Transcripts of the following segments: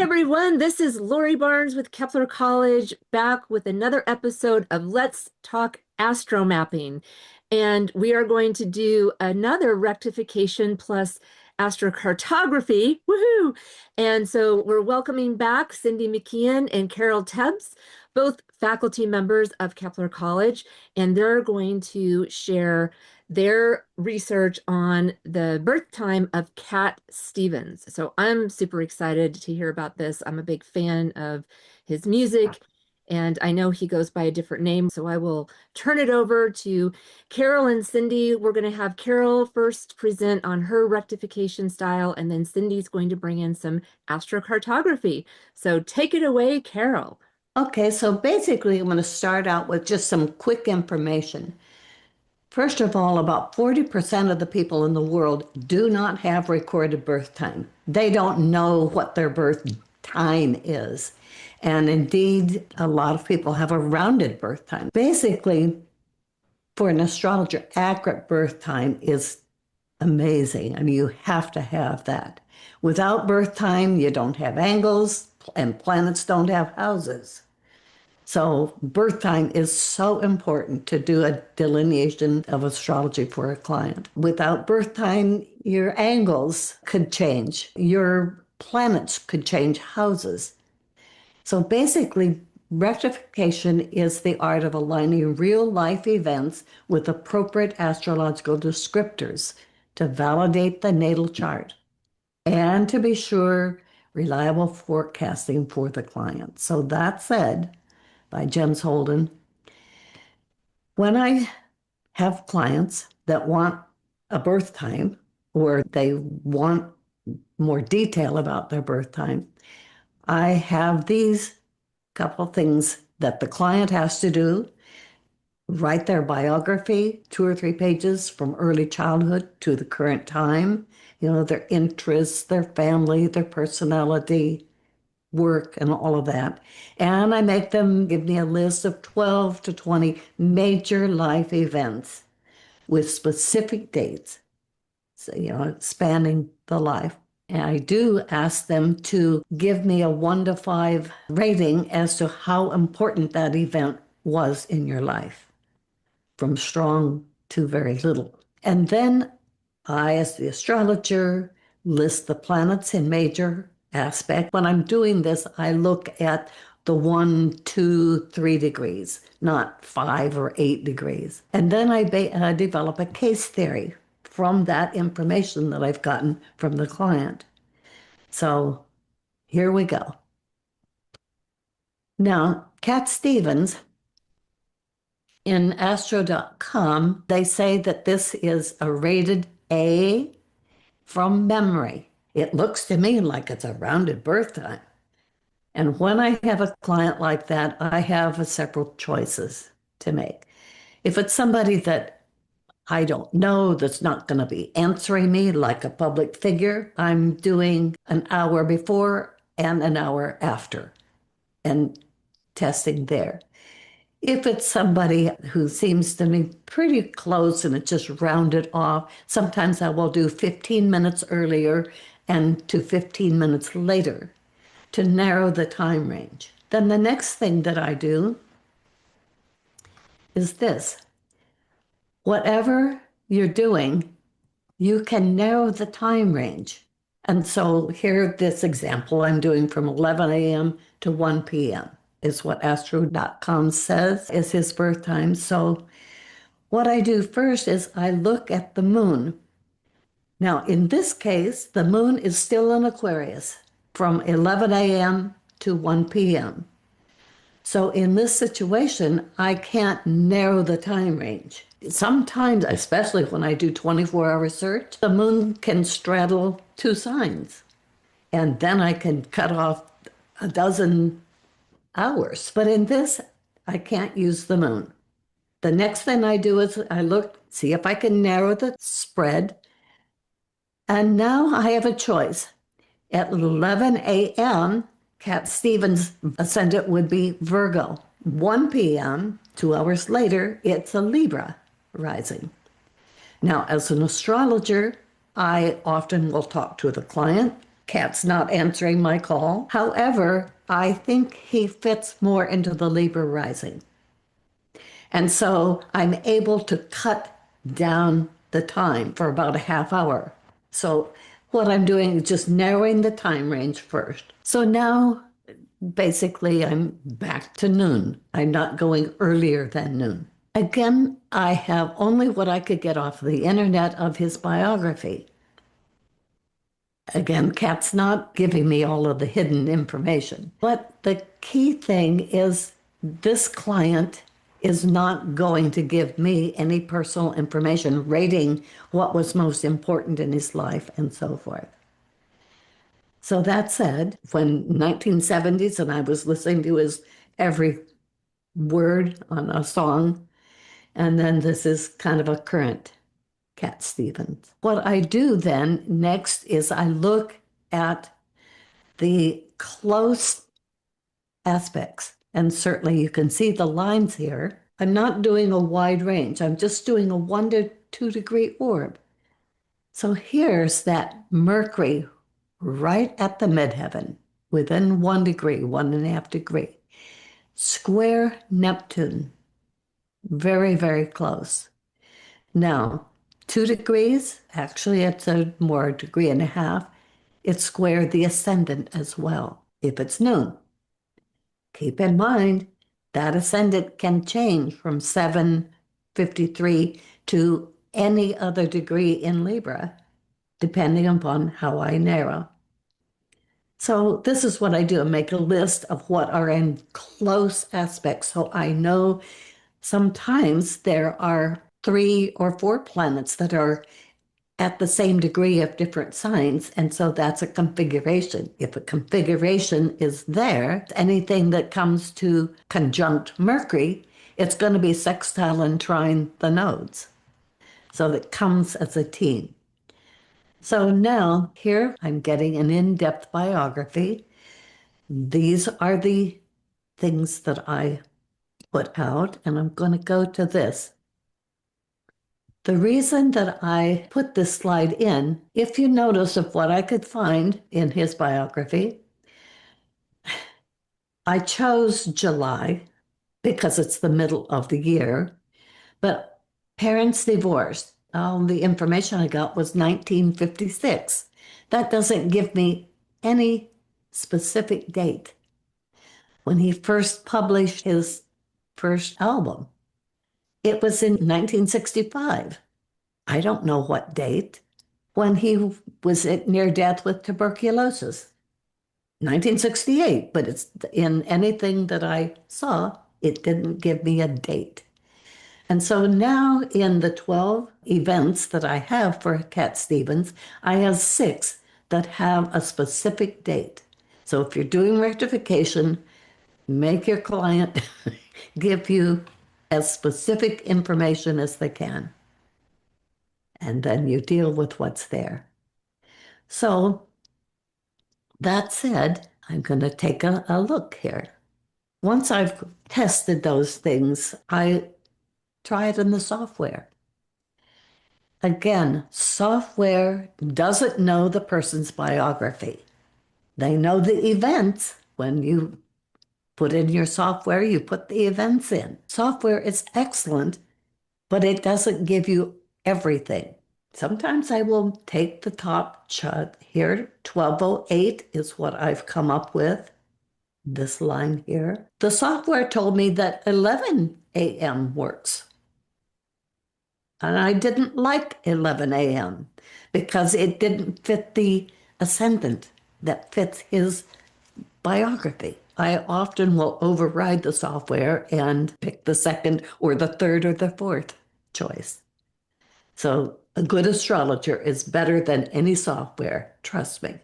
everyone. This is Lori Barnes with Kepler College, back with another episode of Let's Talk AstroMapping. And we are going to do another rectification plus astrocartography. Woohoo! And so we're welcoming back Cindy McKean and Carol Tebbs, both faculty members of Kepler College, and they're going to share their research on the birth time of Cat Stevens. So I'm super excited to hear about this. I'm a big fan of his music, and I know he goes by a different name. So I will turn it over to Carol and Cindy. We're going to have Carol first present on her rectification style, and then Cindy's going to bring in some astrocartography. So take it away, Carol. Okay, so basically I'm going to start out with just some quick information. First of all, about 40% of the people in the world do not have recorded birth time. They don't know what their birth time is. And indeed, a lot of people have a rounded birth time. Basically, for an astrologer, accurate birth time is amazing. I mean, you have to have that. Without birth time, you don't have angles, and planets don't have houses. So birth time is so important to do a delineation of astrology for a client. Without birth time, your angles could change. Your planets could change houses. So basically, rectification is the art of aligning real life events with appropriate astrological descriptors to validate the natal chart and, to be sure, reliable forecasting for the client. So that said, by James Holden, when I have clients that want a birth time or they want more detail about their birth time, I have these couple things that the client has to do: write their biography, 2 or 3 pages from early childhood to the current time, their interests, their family, their personality, work, and all of that. And I make them give me a list of 12 to 20 major life events with specific dates, so, spanning the life. And I do ask them to give me a 1 to 5 rating as to how important that event was in your life, from strong to very little. And then I, as the astrologer, list the planets in major aspect. When I'm doing this, I look at the 1, 2, 3 degrees, not 5 or 8 degrees. And then I develop a case theory from that information that I've gotten from the client. So here we go. Now, Cat Stevens, in astro.com, they say that this is a rated A from memory. It looks to me like it's a rounded birth time. And when I have a client like that, I have several choices to make. If it's somebody that I don't know, that's not going to be answering me like a public figure, I'm doing an hour before and an hour after and testing there. If it's somebody who seems to me pretty close and it's just rounded off, sometimes I will do 15 minutes earlier and to 15 minutes later to narrow the time range. Then the next thing that I do is this. Whatever you're doing, you can narrow the time range. And so here, this example I'm doing from 11 a.m. to 1 p.m. is what astro.com says is his birth time. So what I do first is I look at the moon. Now, in this case, the moon is still in Aquarius from 11 a.m. to 1 p.m. So in this situation, I can't narrow the time range. Sometimes, especially when I do 24-hour search, the moon can straddle 2 signs. And then I can cut off a dozen hours. But in this, I can't use the moon. The next thing I do is I look, see if I can narrow the spread. And now I have a choice. At 11 a.m., Cat Stevens' ascendant would be Virgo. 1 p.m., 2 hours later, it's a Libra rising. Now, as an astrologer, I often will talk to the client Cat's not answering my call. However, I think he fits more into the Libra rising. And so I'm able to cut down the time for about a half hour. So what I'm doing is just narrowing the time range first. So now basically I'm back to noon. I'm not going earlier than noon. Again, I have only what I could get off the internet of his biography. Again, Kat's not giving me all of the hidden information. But the key thing is this client is not going to give me any personal information rating what was most important in his life and so forth. So that said, when 1970s and I was listening to his every word on a song, and then this is kind of a current Cat Stevens. What I do then next is I look at the close aspects. And certainly you can see the lines here. I'm not doing a wide range. I'm just doing a 1 to 2 degree orb. So here's that Mercury right at the midheaven, within 1 degree, 1.5 degree. Square Neptune, very, very close. Now, 2 degrees, actually it's a more 1.5 degrees, it's squared the ascendant as well, if it's noon. Keep in mind, that ascendant can change from 753 to any other degree in Libra, depending upon how I narrow. So this is what I do. I make a list of what are in close aspects. So I know sometimes there are 3 or 4 planets that are at the same degree of different signs. And so that's a configuration. If a configuration is there, anything that comes to conjunct Mercury, it's going to be sextile and trine the nodes. So that comes as a team. So now here I'm getting an in-depth biography. These are the things that I put out, and I'm going to go to this. The reason that I put this slide in, if you notice of what I could find in his biography, I chose July because it's the middle of the year, but parents divorced. All the information I got was 1956. That doesn't give me any specific date. When he first published his first album, it was in 1965. I don't know what date. When he was near death with tuberculosis, 1968, but it's in anything that I saw, it didn't give me a date. And so now in the 12 events that I have for Cat Stevens, I have 6 that have a specific date. So if you're doing rectification, make your client give you as specific information as they can. And then you deal with what's there. So that said, I'm going to take a look here. Once I've tested those things, I try it in the software. Again, software doesn't know the person's biography. They know the events. When you put in your software, you put the events in. Software is excellent, but it doesn't give you everything. Sometimes I will take the top chart here. 1208 is what I've come up with. This line here. The software told me that 11 a.m. works. And I didn't like 11 a.m. because it didn't fit the ascendant that fits his biography. I often will override the software and pick the second or the third or the fourth choice. So a good astrologer is better than any software, trust me.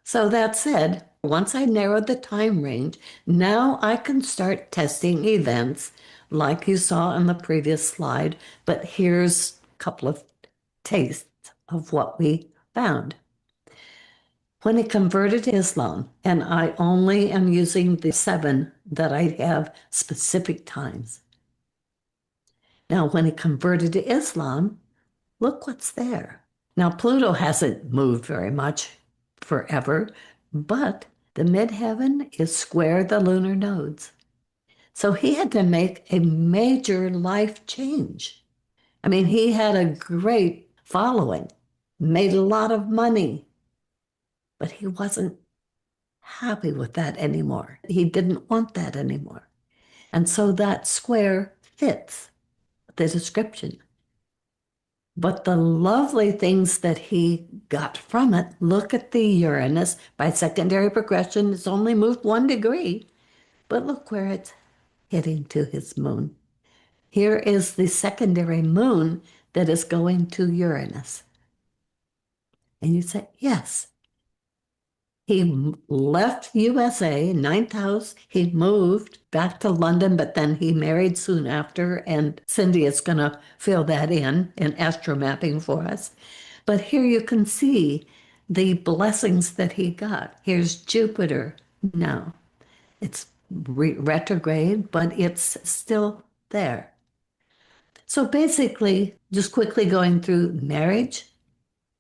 So that said, once I narrowed the time range, now I can start testing events like you saw in the previous slide, but here's a couple of tastes of what we found. When he converted to Islam, and I only am using the 7 that I have specific times. Now, when he converted to Islam, look what's there. Now, Pluto hasn't moved very much forever, but the midheaven is square the lunar nodes. So he had to make a major life change. I mean, he had a great following, made a lot of money, but he wasn't happy with that anymore. He didn't want that anymore. And so that square fits the description. But the lovely things that he got from it, look at the Uranus by secondary progression, it's only moved 1 degree, but look where it's hitting to his moon. Here is the secondary moon that is going to Uranus. And you say, yes. He left USA, ninth house. He moved back to London, but then he married soon after. And Cindy is going to fill that in AstroMapping for us. But here you can see the blessings that he got. Here's Jupiter now. It's retrograde, but it's still there. So basically, just quickly going through marriage.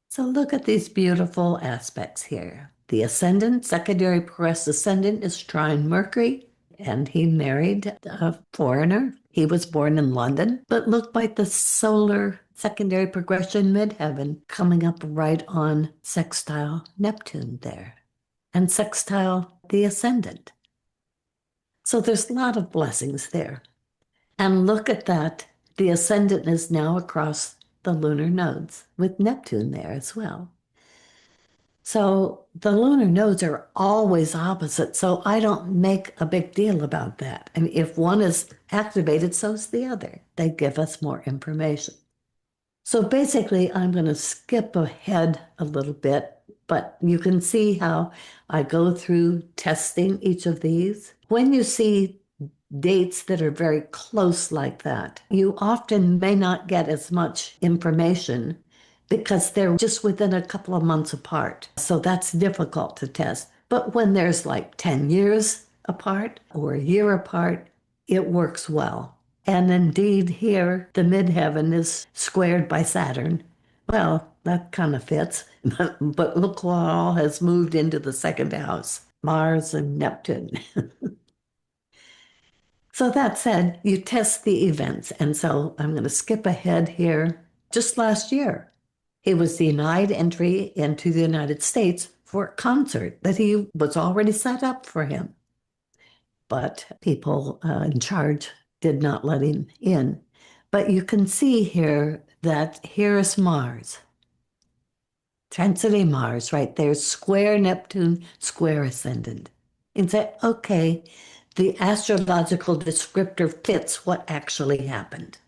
So look at these beautiful aspects here. The ascendant, secondary progressed ascendant is trine Mercury, and he married a foreigner. He was born in London, but look like the solar secondary progression midheaven coming up right on sextile Neptune there, and sextile the ascendant. So there's a lot of blessings there. And look at that. The ascendant is now across the lunar nodes with Neptune there as well. So the lunar nodes are always opposite. So I don't make a big deal about that. And if one is activated, so's the other. They give us more information. So basically, I'm going to skip ahead a little bit, but you can see how I go through testing each of these. When you see dates that are very close like that, you often may not get as much information because they're just within a couple of months apart. So that's difficult to test. But when there's like 10 years apart or a year apart, it works well. And indeed, here, the midheaven is squared by Saturn. Well, that kind of fits. But look what all has moved into the second house, Mars and Neptune. So that said, you test the events. And so I'm going to skip ahead here. Just last year, he was denied entry into the United States for a concert that he was already set up for him. But people in charge did not let him in. But you can see here that here is Mars. Transiting Mars right there, square Neptune, square ascendant. And say, okay, the astrological descriptor fits what actually happened.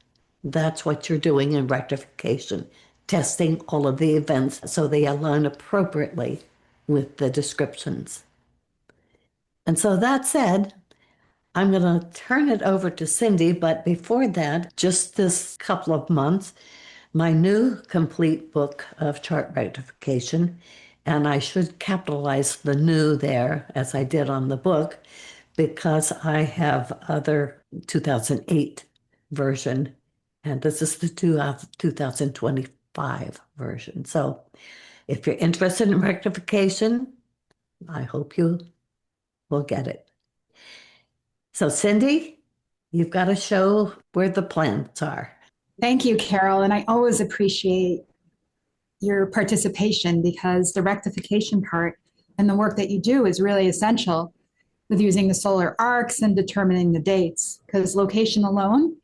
That's what you're doing in rectification, testing all of the events so they align appropriately with the descriptions. And so that said, I'm going to turn it over to Cindy, but before that, just this couple of months, my new complete book of chart rectification, and I should capitalize the new there as I did on the book, because I have other 2008 version, and this is the 2025 version. So if you're interested in rectification, I hope you will get it. So Cindy, you've got to show where the planets are. Thank you, Carol. And I always appreciate your participation because the rectification part and the work that you do is really essential with using the solar arcs and determining the dates, because location alone,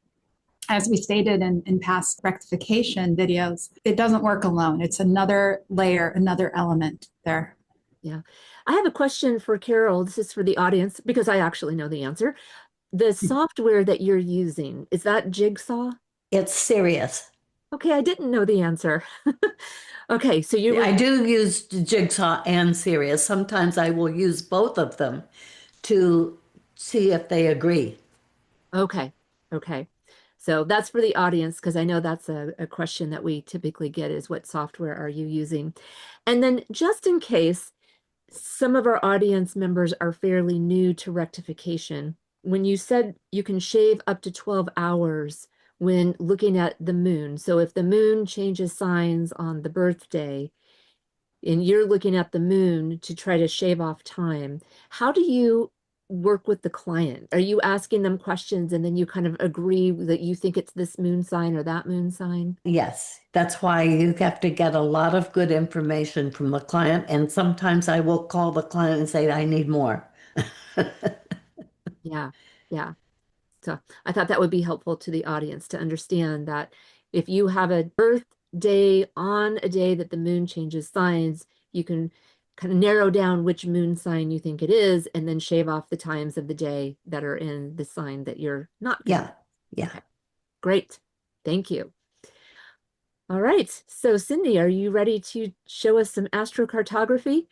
as we stated in past rectification videos, it doesn't work alone. It's another layer, another element there. Yeah. I have a question for Carol. This is for the audience because I actually know the answer. The software that you're using, is that Jigsaw? It's Sirius. Okay, I didn't know the answer. Okay, so I do use Jigsaw and Sirius. Sometimes I will use both of them to see if they agree. Okay. So that's for the audience, because I know that's a question that we typically get is what software are you using? And then just in case some of our audience members are fairly new to rectification, when you said you can shave up to 12 hours, when looking at the moon. So if the moon changes signs on the birthday, and you're looking at the moon to try to shave off time, how do you work with the client? Are you asking them questions and then you kind of agree that you think it's this moon sign or that moon sign? Yes, that's why you have to get a lot of good information from the client. And sometimes I will call the client and say, I need more. Yeah, yeah. So I thought that would be helpful to the audience to understand that if you have a birthday on a day that the moon changes signs, you can kind of narrow down which moon sign you think it is and then shave off the times of the day that are in the sign that you're not. Yeah, yeah. Okay. Great. Thank you. All right. So Cindy, are you ready to show us some astrocartography?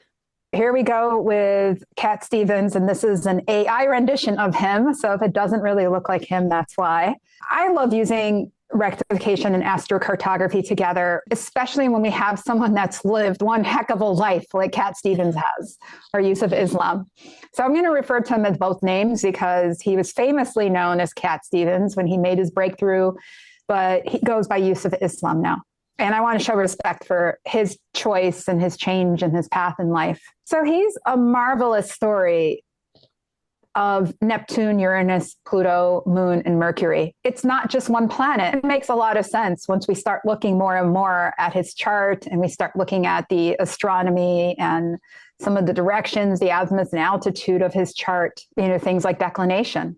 Here we go with Cat Stevens, and this is an AI rendition of him. So if it doesn't really look like him, that's why. I love using rectification and astrocartography together, especially when we have someone that's lived one heck of a life like Cat Stevens has, or Yusuf Islam. So I'm going to refer to him as both names because he was famously known as Cat Stevens when he made his breakthrough, but he goes by Yusuf Islam now. And I want to show respect for his choice and his change and his path in life. So he's a marvelous story of Neptune, Uranus, Pluto, Moon, and Mercury. It's not just one planet. It makes a lot of sense once we start looking more and more at his chart and we start looking at the astronomy and some of the directions, the azimuth and altitude of his chart, things like declination.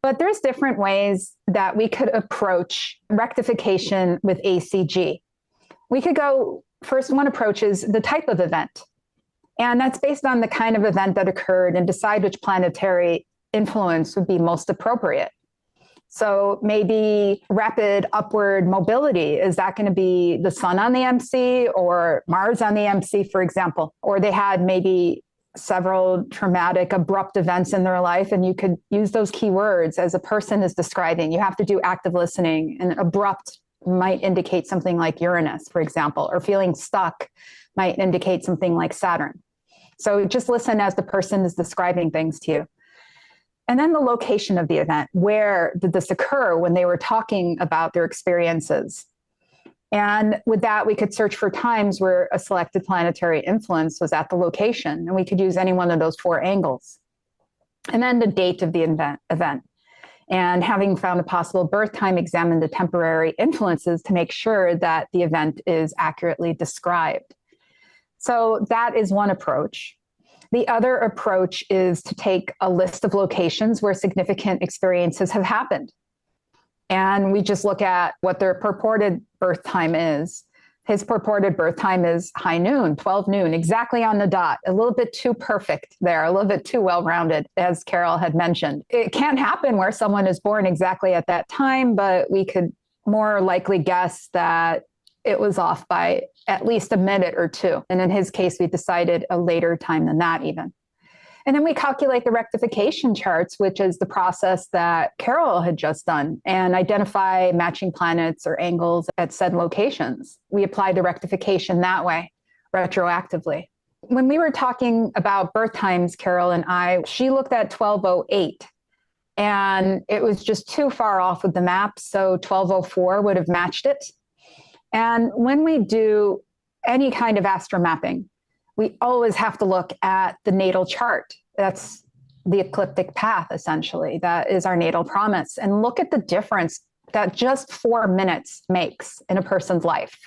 But there's different ways that we could approach rectification with ACG. We could go, first one approach is the type of event. And that's based on the kind of event that occurred and decide which planetary influence would be most appropriate. So maybe rapid upward mobility, is that going to be the sun on the MC or Mars on the MC, for example? Or they had maybe several traumatic, abrupt events in their life, and you could use those keywords as a person is describing. You have to do active listening, and abrupt might indicate something like Uranus, for example, or feeling stuck might indicate something like Saturn. So just listen as the person is describing things to you. And then the location of the event. Where did this occur when they were talking about their experiences? And with that, we could search for times where a selected planetary influence was at the location, and we could use any one of those 4 angles. And then the date of the event. And having found a possible birth time, examine the temporary influences to make sure that the event is accurately described. So that is one approach. The other approach is to take a list of locations where significant experiences have happened. And we just look at what their purported birth time is. His purported birth time is high noon, 12 noon, exactly on the dot, a little bit too perfect there, a little bit too well-rounded, as Carol had mentioned. It can happen where someone is born exactly at that time, but we could more likely guess that it was off by at least a minute or 2. And in his case, we decided a later time than that even. And then we calculate the rectification charts, which is the process that Carol had just done, and identify matching planets or angles at said locations. We apply the rectification that way, retroactively. When we were talking about birth times, Carol and I, she looked at 1208, and it was just too far off with the map, so 1204 would have matched it. And when we do any kind of astromapping, we always have to look at the natal chart. That's the ecliptic path, essentially. That is our natal promise. And look at the difference that just 4 minutes makes in a person's life.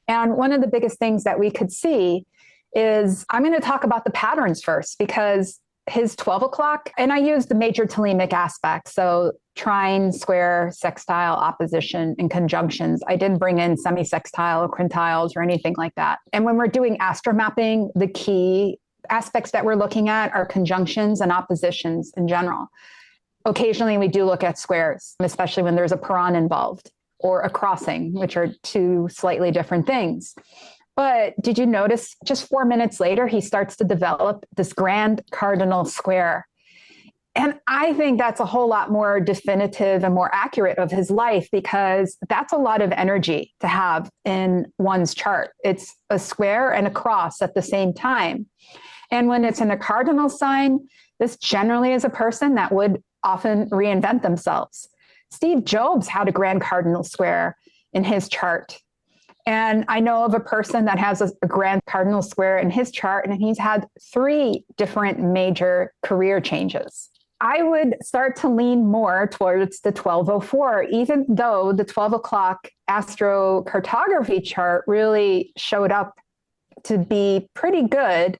And one of the biggest things that we could see is, I'm going to talk about the patterns first, because his 12 o'clock, and I used the major telemic aspects, so trine, square, sextile, opposition, and conjunctions. I didn't bring in semi-sextile or quintiles or anything like that. And when we're doing astromapping, the key aspects that we're looking at are conjunctions and oppositions in general. Occasionally, we do look at squares, especially when there's a paran involved, or a crossing, which are 2 slightly different things. But did you notice just 4 minutes later, he starts to develop this grand cardinal square? And I think that's a whole lot more definitive and more accurate of his life, because that's a lot of energy to have in one's chart. It's a square and a cross at the same time. And when it's in a cardinal sign, this generally is a person that would often reinvent themselves. Steve Jobs had a grand cardinal square in his chart. And I know of a person that has a grand cardinal square in his chart, and he's had 3 different major career changes. I would start to lean more towards the 1204, even though the 12 o'clock astrocartography chart really showed up to be pretty good.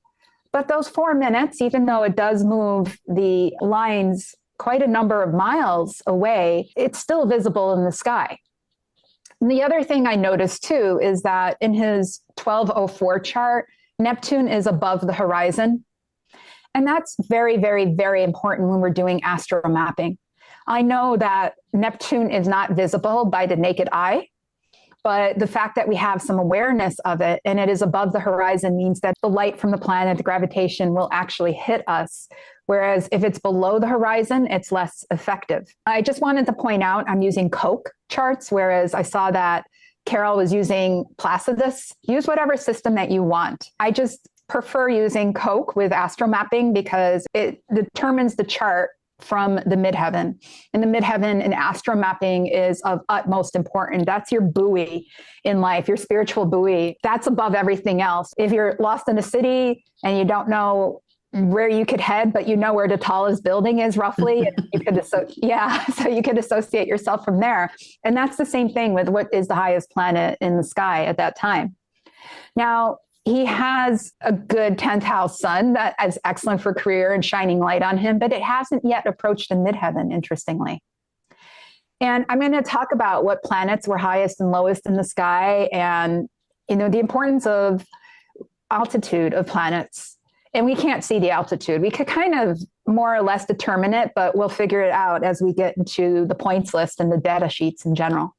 But those 4 minutes, even though it does move the lines quite a number of miles away, it's still visible in the sky. And the other thing I noticed too is that in his 1204 chart, Neptune is above the horizon. And that's very, very, very important when we're doing astro mapping. I know that Neptune is not visible by the naked eye, but the fact that we have some awareness of it and it is above the horizon means that the light from the planet, the gravitation, will actually hit us. Whereas if it's below the horizon, it's less effective. I just wanted to point out I'm using Koch charts, whereas I saw that Carol was using Placidus. Use whatever system that you want. I just prefer using Koch with AstroMapping because it determines the chart from the midheaven. And the midheaven in AstroMapping is of utmost importance. That's your buoy in life, your spiritual buoy. That's above everything else. If you're lost in a city and you don't know where you could head, but you know where the tallest building is roughly, and you could so you could associate yourself from there. And that's the same thing with what is the highest planet in the sky at that time. Now, he has a good 10th house sun that is excellent for career and shining light on him, but it hasn't yet approached the midheaven, interestingly. And I'm going to talk about what planets were highest and lowest in the sky and, the importance of altitude of planets. And we can't see the altitude. We could kind of more or less determine it, but we'll figure it out as we get into the points list and the data sheets in general.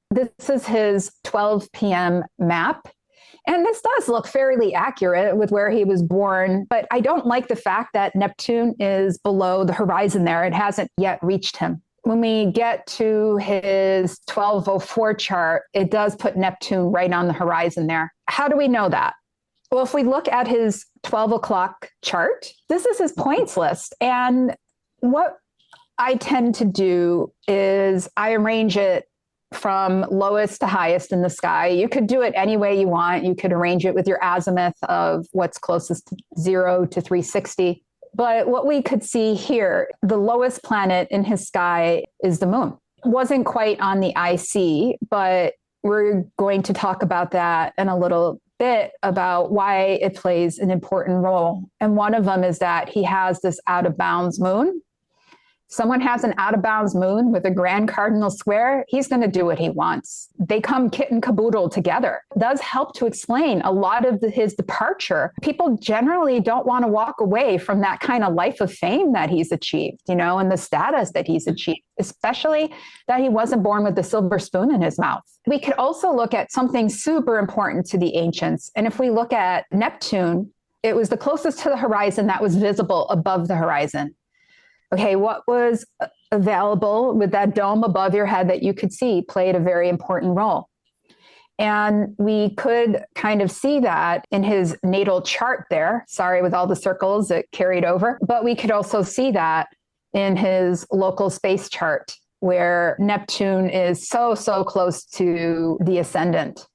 This is his 12 p.m. map. And this does look fairly accurate with where he was born, but I don't like the fact that Neptune is below the horizon there. It hasn't yet reached him. When we get to his 1204 chart, it does put Neptune right on the horizon there. How do we know that? Well, if we look at his 12 o'clock chart, this is his points list. And what I tend to do is I arrange it from lowest to highest in the sky. You could do it any way you want. You could arrange it with your azimuth of what's closest to 0 to 360. But what we could see here, the lowest planet in his sky is the moon. It wasn't quite on the IC, but we're going to talk about that in a little bit about why it plays an important role. And one of them is that he has this out of bounds moon. Someone has an out of bounds moon with a grand cardinal square, he's going to do what he wants. They come kit and caboodle together. It does help to explain a lot of his departure. People generally don't want to walk away from that kind of life of fame that he's achieved, and the status that he's achieved, especially that he wasn't born with the silver spoon in his mouth. We could also look at something super important to the ancients. And if we look at Neptune, it was the closest to the horizon that was visible above the horizon. Okay, what was available with that dome above your head that you could see played a very important role. And we could kind of see that in his natal chart there. Sorry, with all the circles, it carried over. But we could also see that in his local space chart, where Neptune is so close to the ascendant.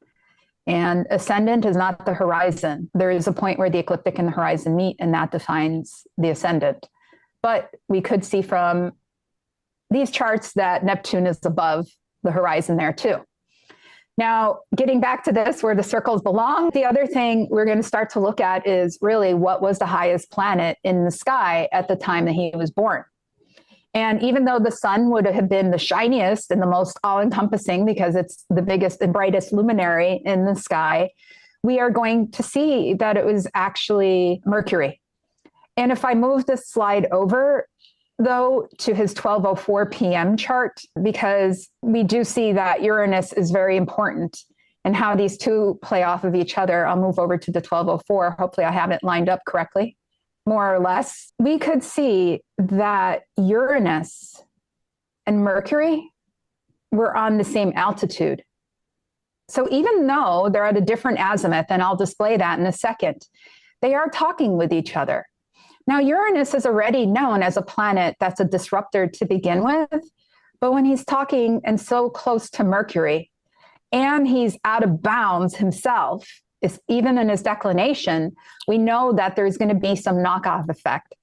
And ascendant is not the horizon. There is a point where the ecliptic and the horizon meet, and that defines the ascendant. But we could see from these charts that Neptune is above the horizon there too. Now, getting back to this, where the circles belong, the other thing we're going to start to look at is really what was the highest planet in the sky at the time that he was born. And even though the sun would have been the shiniest and the most all-encompassing because it's the biggest and brightest luminary in the sky, we are going to see that it was actually Mercury. And if I move this slide over, though, to his 12:04 p.m. chart, because we do see that Uranus is very important and how these two play off of each other. I'll move over to the 12:04. Hopefully I have it lined up correctly, more or less. We could see that Uranus and Mercury were on the same altitude. So even though they're at a different azimuth, and I'll display that in a second, they are talking with each other. Now, Uranus is already known as a planet that's a disruptor to begin with, But when he's talking and so close to Mercury, and he's out of bounds himself, even in his declination, we know that there's going to be some knockoff effect.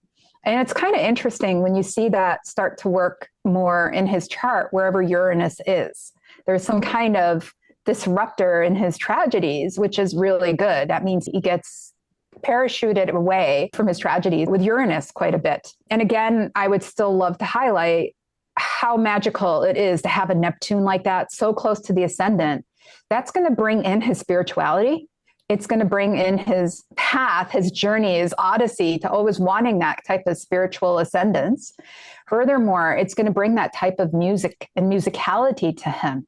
And it's kind of interesting when you see that start to work more in his chart, wherever Uranus is. There's some kind of disruptor in his tragedies, which is really good. That means he gets parachuted away from his tragedies with Uranus quite a bit. And again, I would still love to highlight how magical it is to have a Neptune like that so close to the ascendant. That's going to bring in his spirituality. It's going to bring in his path, his journey, his odyssey to always wanting that type of spiritual ascendance. Furthermore, it's going to bring that type of music and musicality to him.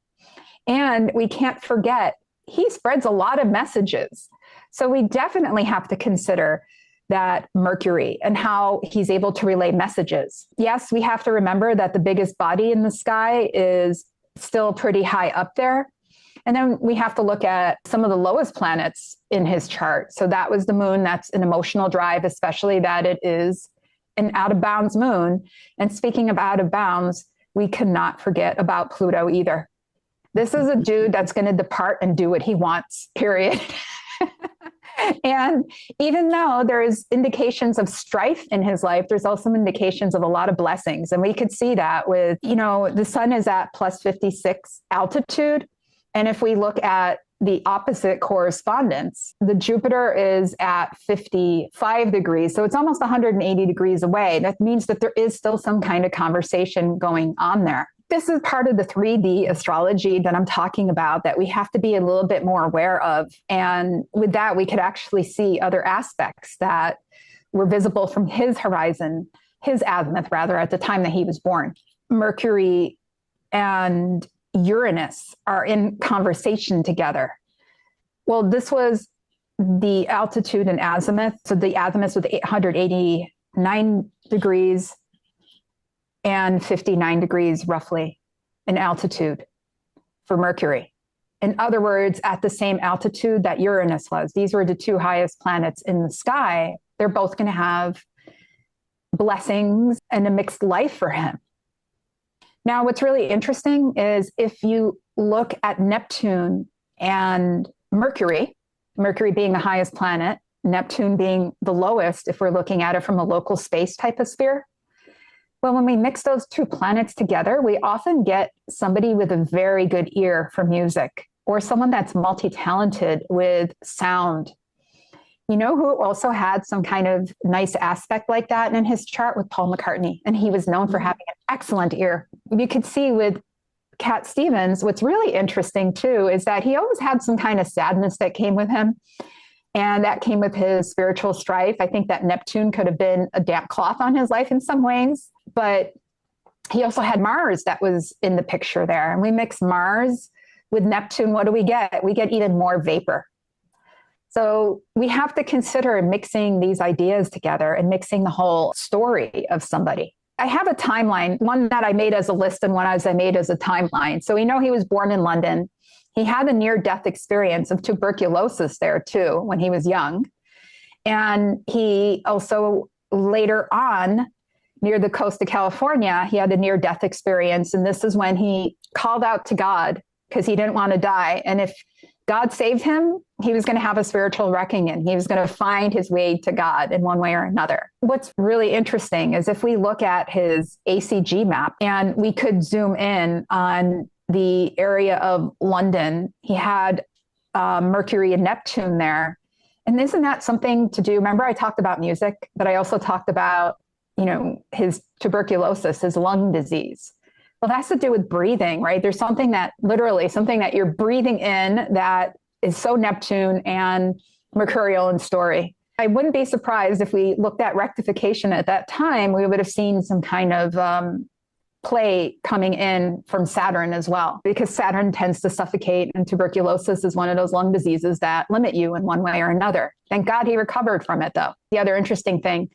And we can't forget, he spreads a lot of messages. So we definitely have to consider that Mercury and how he's able to relay messages. Yes, we have to remember that the biggest body in the sky is still pretty high up there. And then we have to look at some of the lowest planets in his chart. So that was the moon. That's an emotional drive, especially that it is an out of bounds moon. And speaking of out of bounds, we cannot forget about Pluto either. This is a dude that's going to depart and do what he wants, period. And even though there's indications of strife in his life, there's also indications of a lot of blessings. And we could see that with, the sun is at plus 56 altitude. And if we look at the opposite correspondence, the Jupiter is at 55 degrees. So it's almost 180 degrees away. That means that there is still some kind of conversation going on there. This is part of the 3D astrology that I'm talking about that we have to be a little bit more aware of. And with that, we could actually see other aspects that were visible from his horizon, his azimuth rather, at the time that he was born. Mercury and Uranus are in conversation together. Well, this was the altitude and azimuth. So the azimuth was 889 degrees and 59 degrees roughly in altitude for Mercury. In other words, at the same altitude that Uranus was. These were the two highest planets in the sky. They're both going to have blessings and a mixed life for him. Now, what's really interesting is if you look at Neptune and Mercury, Mercury being the highest planet, Neptune being the lowest, if we're looking at it from a local space type of sphere. Well, when we mix those two planets together, we often get somebody with a very good ear for music or someone that's multi-talented with sound. You know who also had some kind of nice aspect like that in his chart? With Paul McCartney. And he was known for having an excellent ear. You could see with Cat Stevens, what's really interesting too, is that he always had some kind of sadness that came with him. And that came with his spiritual strife. I think that Neptune could have been a damp cloth on his life in some ways, but he also had Mars that was in the picture there. And we mix Mars with Neptune. What do we get? We get even more vapor. So we have to consider mixing these ideas together and mixing the whole story of somebody. I have a timeline, one that I made as a list and one as I made as a timeline. So we know he was born in London. He had a near-death experience of tuberculosis there too when he was young. And he also later on, near the coast of California, he had a near-death experience. And this is when he called out to God because he didn't want to die. And if God saved him, he was going to have a spiritual reckoning. He was going to find his way to God in one way or another. What's really interesting is if we look at his ACG map and we could zoom in on the area of London, he had Mercury and Neptune there. And isn't that something to do? Remember, I talked about music, but I also talked about, his tuberculosis, his lung disease. Well, that's to do with breathing, right? There's something that you're breathing in that is so Neptune and Mercurial in story. I wouldn't be surprised if we looked at rectification at that time, we would have seen some kind of play coming in from Saturn as well, because Saturn tends to suffocate, and tuberculosis is one of those lung diseases that limit you in one way or another. Thank God he recovered from it, though. The other interesting thing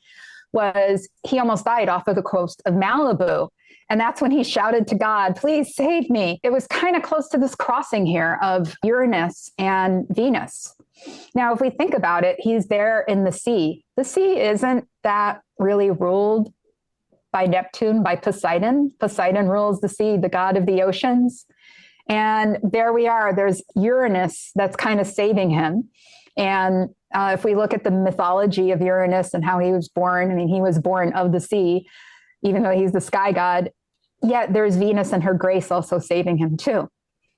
was he almost died off of the coast of Malibu. And that's when he shouted to God, please save me. It was kind of close to this crossing here of Uranus and Venus. Now, if we think about it, he's there in the sea. The sea isn't that really ruled by Neptune, by Poseidon. Poseidon rules the sea, the god of the oceans. And there we are. There's Uranus that's kind of saving him. And if we look at the mythology of Uranus and how he was born, I mean, he was born of the sea, even though he's the sky god. Yet there's Venus and her grace also saving him too.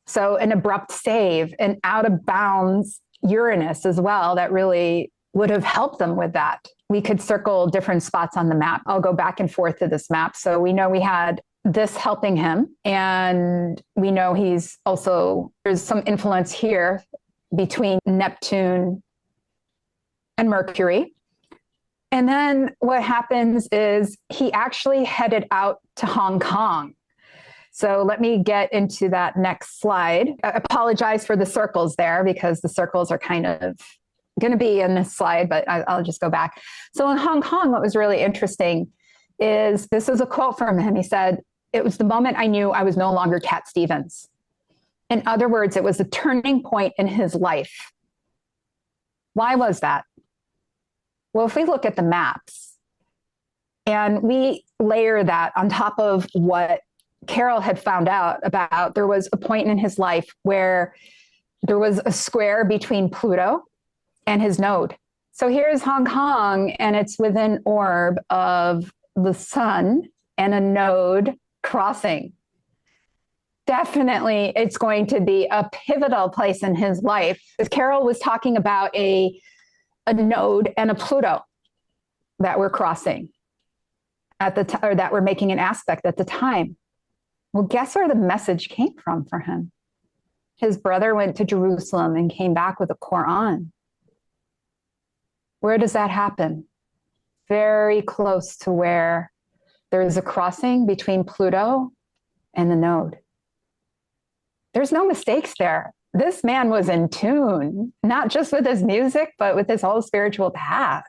So an abrupt save, an out of bounds Uranus as well, that really would have helped them with that. We could circle different spots on the map. I'll go back and forth to this map. So we know we had this helping him. And we know he's also, there's some influence here between Neptune and Mercury. And then what happens is he actually headed out to Hong Kong. So let me get into that next slide. I apologize for the circles there because the circles are kind of going to be in this slide, but I'll just go back. So in Hong Kong, what was really interesting is, this is a quote from him. He said, "It was the moment I knew I was no longer Cat Stevens." In other words, it was a turning point in his life. Why was that? Well, if we look at the maps and we layer that on top of what Carol had found out about, there was a point in his life where there was a square between Pluto and his node. So here's Hong Kong, and it's within orb of the sun and a node crossing. Definitely, it's going to be a pivotal place in his life. As Carol was talking about a node and a Pluto that were crossing at the time, or that were making an aspect at the time. Well, guess where the message came from for him? His brother went to Jerusalem and came back with a Quran. Where does that happen? Very close to where there is a crossing between Pluto and the node. There's no mistakes there. This man was in tune, not just with his music, but with his whole spiritual path.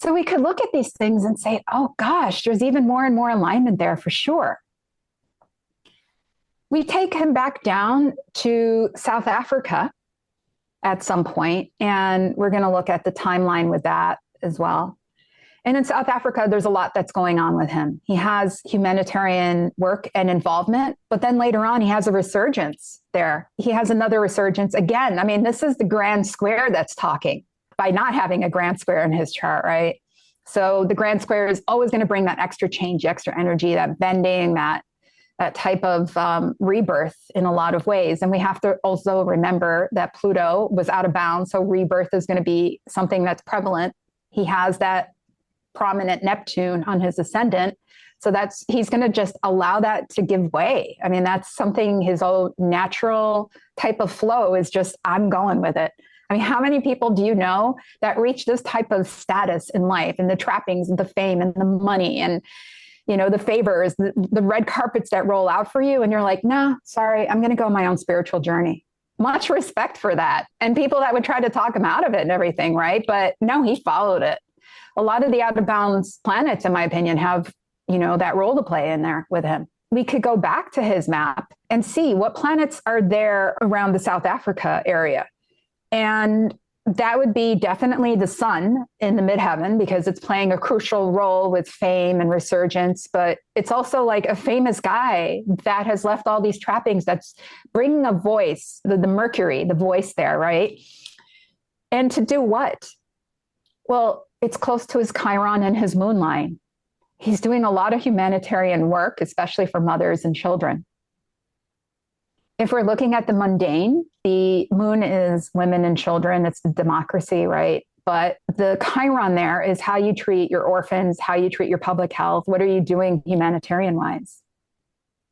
So we could look at these things and say, oh gosh, there's even more and more alignment there for sure. We take him back down to South Africa at some point, and we're going to look at the timeline with that as well. And in South Africa, there's a lot that's going on with him. He has humanitarian work and involvement, but then later on, he has a resurgence there. He has another resurgence again. I mean, this is the grand square that's talking by not having a grand square in his chart, right? So the grand square is always going to bring that extra change, extra energy, that bending, that type of rebirth in a lot of ways. And we have to also remember that Pluto was out of bounds. So rebirth is going to be something that's prevalent. He has that prominent Neptune on his ascendant. So he's going to just allow that to give way. I mean, that's something, his own natural type of flow is just, I'm going with it. I mean, how many people do you know that reach this type of status in life, and the trappings and the fame and the money and, you know, the favors, the red carpets that roll out for you. And you're like, no, sorry, I'm going to go on my own spiritual journey. Much respect for that. And people that would try to talk him out of it and everything, right? But no, he followed it. A lot of the out of bounds planets, in my opinion, have, you know, that role to play in there with him. We could go back to his map and see what planets are there around the South Africa area. And that would be definitely the sun in the midheaven, because it's playing a crucial role with fame and resurgence. But it's also like a famous guy that has left all these trappings, that's bringing a voice, the Mercury, the voice there, right? And to do what? Well, it's close to his Chiron and his moon line. He's doing a lot of humanitarian work, especially for mothers and children. If we're looking at the mundane, the moon is women and children. It's the democracy, right? But the Chiron there is how you treat your orphans, how you treat your public health. What are you doing humanitarian-wise?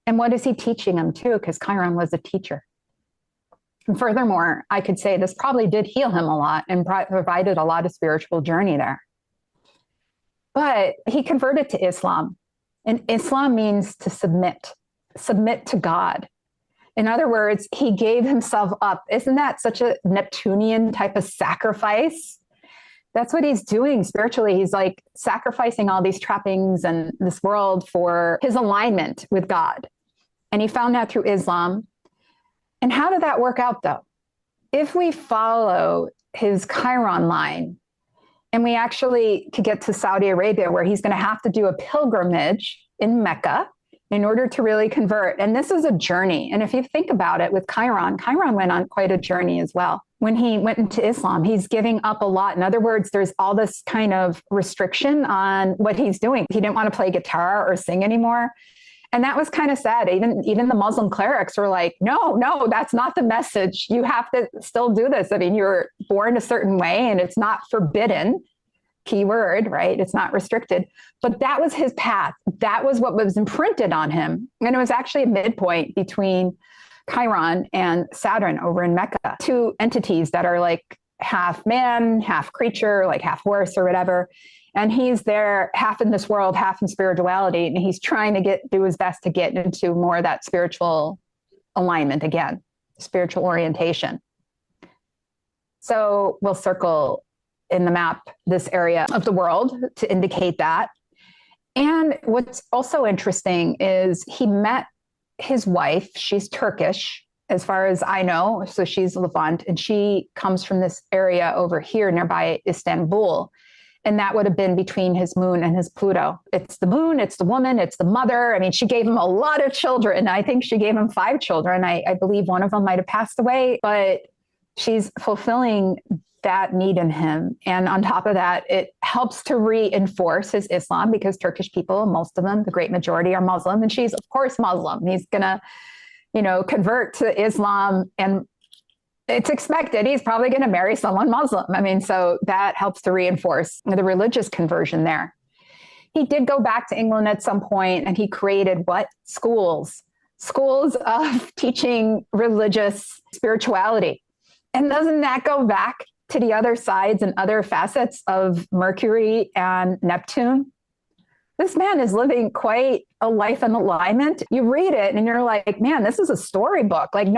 And what is he teaching them too? Because Chiron was a teacher. And furthermore, I could say this probably did heal him a lot and provided a lot of spiritual journey there. But he converted to Islam. And Islam means to submit to God. In other words, he gave himself up. Isn't that such a Neptunian type of sacrifice? That's what he's doing spiritually. He's like sacrificing all these trappings and this world for his alignment with God. And he found that through Islam. And how did that work out though? If we follow his Chiron line And we actually could get to Saudi Arabia, where he's going to have to do a pilgrimage in Mecca in order to really convert. And this is a journey. And if you think about it with Chiron went on quite a journey as well. When he went into Islam, he's giving up a lot. In other words, there's all this kind of restriction on what he's doing. He didn't want to play guitar or sing anymore. And that was kind of sad. Even the Muslim clerics were like, no, that's not the message. You have to still do this. I mean, you're born a certain way and it's not forbidden. Key word, right? It's not restricted. But that was his path. That was what was imprinted on him. And it was actually a midpoint between Chiron and Saturn over in Mecca, two entities that are like half man, half creature, like half horse or whatever. And he's there half in this world, half in spirituality. And he's trying to do his best to get into more of that spiritual alignment again, spiritual orientation. So we'll circle in the map this area of the world to indicate that. And what's also interesting is he met his wife. She's Turkish, as far as I know. So she's Levant, and she comes from this area over here nearby Istanbul. And that would have been between his moon and his Pluto. It's the moon, it's the woman, it's the mother. I mean, she gave him a lot of children. I think she gave him 5 children. I believe one of them might have passed away, but she's fulfilling that need in him. And on top of that, it helps to reinforce his Islam, because Turkish people, most of them, the great majority, are Muslim. And she's, of course, Muslim. He's going to, convert to Islam, and it's expected he's probably going to marry someone Muslim. I mean, so that helps to reinforce the religious conversion there. He did go back to England at some point, and he created what? Schools of teaching religious spirituality. And doesn't that go back to the other sides and other facets of Mercury and Neptune? This man is living quite a life in alignment. You read it and you're like, man, this is a storybook. Like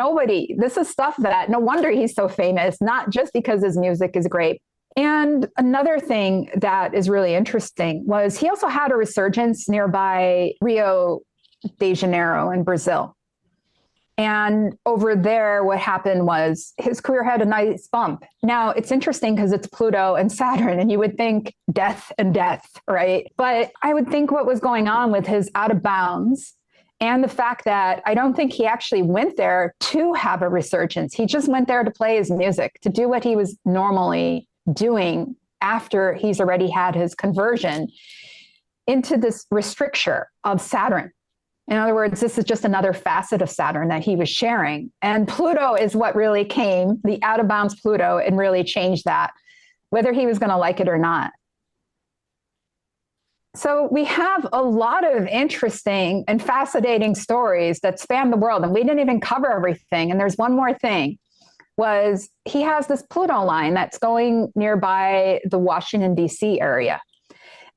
this is stuff that no wonder he's so famous, not just because his music is great. And another thing that is really interesting was he also had a resurgence nearby Rio de Janeiro in Brazil. And over there, what happened was his career had a nice bump. Now, it's interesting because it's Pluto and Saturn, and you would think death and death, right? But I would think what was going on with his out of bounds, and the fact that I don't think he actually went there to have a resurgence. He just went there to play his music, to do what he was normally doing after he's already had his conversion into this restriction of Saturn. In other words, this is just another facet of Saturn that he was sharing. And Pluto is what really came, the out of bounds Pluto, and really changed that, whether he was going to like it or not. So we have a lot of interesting and fascinating stories that span the world, and we didn't even cover everything. And there's one more thing, was he has this Pluto line that's going nearby the Washington, D.C. area.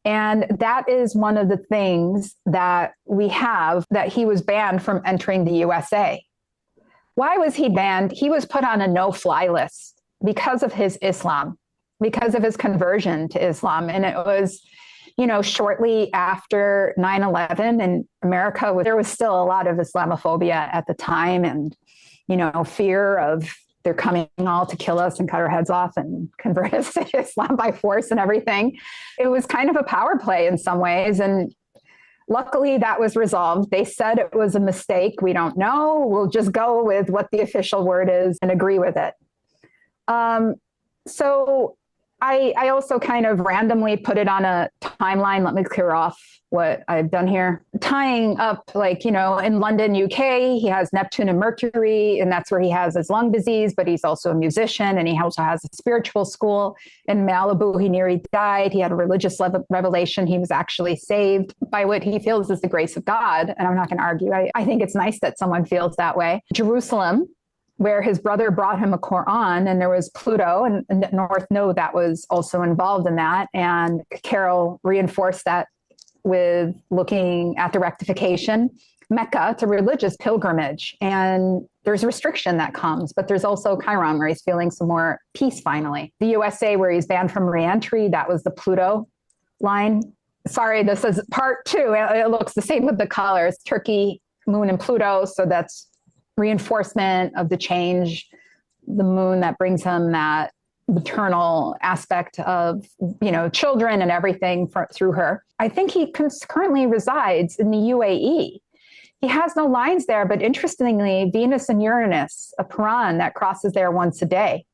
And that is one of the things that we have, that he was banned from entering the USA. Why was he banned? He was put on a no-fly list because of his Islam, because of his conversion to Islam. And it was, shortly after 9/11 in America, there was still a lot of Islamophobia at the time, and, fear of they're coming all to kill us and cut our heads off and convert us to Islam by force and everything. It was kind of a power play in some ways. And luckily that was resolved. They said it was a mistake. We don't know. We'll just go with what the official word is and agree with it. So I also kind of randomly put it on a timeline. Let me clear off what I've done here. Tying up, in London, UK, he has Neptune and Mercury, and that's where he has his lung disease, but he's also a musician, and he also has a spiritual school. In Malibu, he nearly died. He had a religious revelation. He was actually saved by what he feels is the grace of God. And I'm not going to argue. I think it's nice that someone feels that way. Jerusalem, where his brother brought him a Quran, and there was Pluto, and North Node that was also involved in that. And Carol reinforced that with looking at the rectification. Mecca, it's a religious pilgrimage, and there's restriction that comes, but there's also Chiron, where he's feeling some more peace finally. The USA, where he's banned from reentry, that was the Pluto line. Sorry, this is part 2. It looks the same with the colors, Turkey, Moon, and Pluto, so that's reinforcement of the change, the moon that brings him that maternal aspect of, children and everything through her. I think he currently resides in the UAE. He has no lines there, but interestingly, Venus and Uranus, a Puran that crosses there once a day.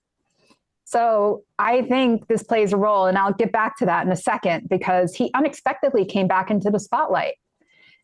So I think this plays a role, and I'll get back to that in a second, because he unexpectedly came back into the spotlight.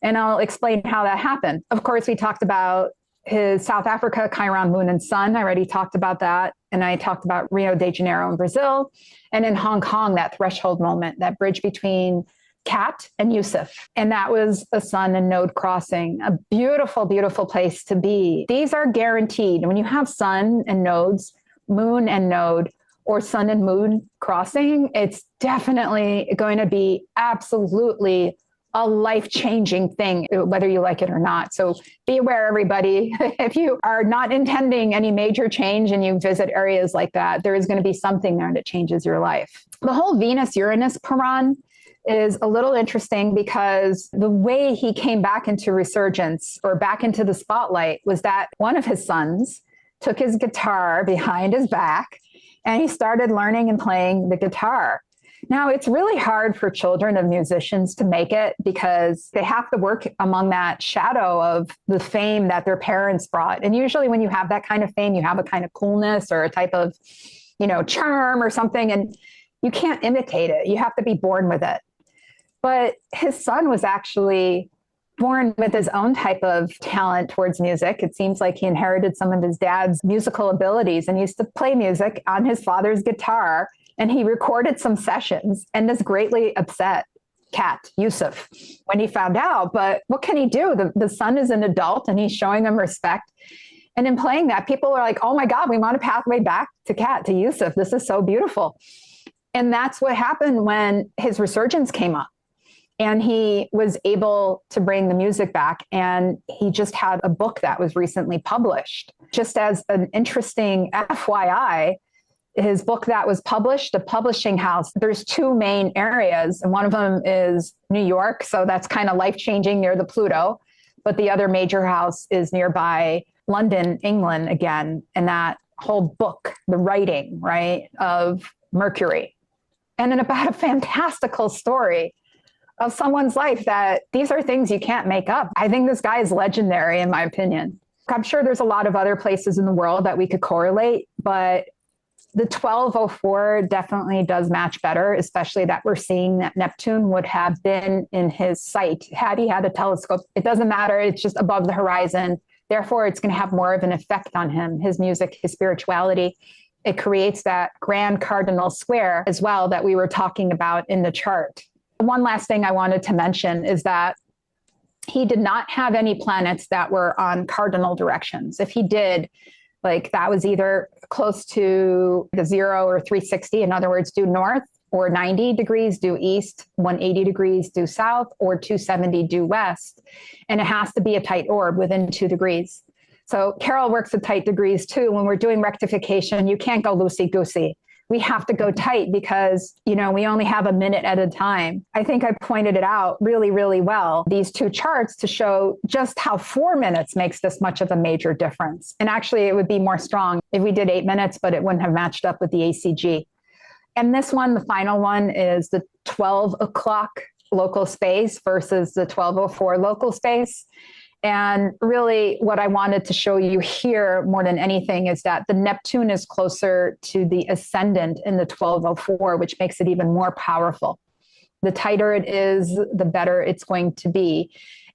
And I'll explain how that happened. Of course, we talked about his South Africa, Chiron, Moon, and Sun. I already talked about that. And I talked about Rio de Janeiro in Brazil. And in Hong Kong, that threshold moment, that bridge between Cat and Yusuf. And that was a sun and node crossing, a beautiful, beautiful place to be. These are guaranteed. When you have sun and nodes, moon and node, or sun and moon crossing, it's definitely going to be absolutely a life-changing thing, whether you like it or not. So be aware, everybody, if you are not intending any major change and you visit areas like that, there is going to be something there that changes your life. The whole Venus-Uranus Puran is a little interesting, because the way he came back into resurgence or back into the spotlight was that one of his sons took his guitar behind his back and he started learning and playing the guitar. Now, it's really hard for children of musicians to make it, because they have to work among that shadow of the fame that their parents brought. And usually when you have that kind of fame, you have a kind of coolness or a type of, charm or something, and you can't imitate it. You have to be born with it. But his son was actually born with his own type of talent towards music. It seems like he inherited some of his dad's musical abilities and used to play music on his father's guitar. And he recorded some sessions, and this greatly upset Cat, Yusuf, when he found out. But what can he do? The son is an adult and he's showing him respect. And in playing that, people are like, oh my God, we want a pathway back to Cat, to Yusuf. This is so beautiful. And that's what happened when his resurgence came up. And he was able to bring the music back. And he just had a book that was recently published. Just as an interesting FYI, his book that was published, the publishing house, there's two main areas. And one of them is New York. So that's kind of life-changing near the Pluto. But the other major house is nearby London, England again. And that whole book, the writing, right, of Mercury. And then about a fantastical story of someone's life, that these are things you can't make up. I think this guy is legendary, in my opinion. I'm sure there's a lot of other places in the world that we could correlate, but the 1204 definitely does match better, especially that we're seeing that Neptune would have been in his sight had he had a telescope. It doesn't matter. It's just above the horizon. Therefore, it's going to have more of an effect on him, his music, his spirituality. It creates that grand cardinal square as well that we were talking about in the chart. One last thing I wanted to mention is that he did not have any planets that were on cardinal directions. If he did, like that was either close to the 0 or 360, in other words, due north, or 90 degrees due east, 180 degrees due south, or 270 due west. And it has to be a tight orb within 2 degrees. So Carol works with tight degrees too. When we're doing rectification, you can't go loosey-goosey. We have to go tight because, we only have a minute at a time. I think I pointed it out really, really well, these two charts, to show just how 4 minutes makes this much of a major difference. And actually, it would be more strong if we did 8 minutes, but it wouldn't have matched up with the ACG. And this one, the final one, is the 12 o'clock local space versus the 1204 local space. And really what I wanted to show you here more than anything is that the Neptune is closer to the ascendant in the 1204, which makes it even more powerful. The tighter it is, the better it's going to be.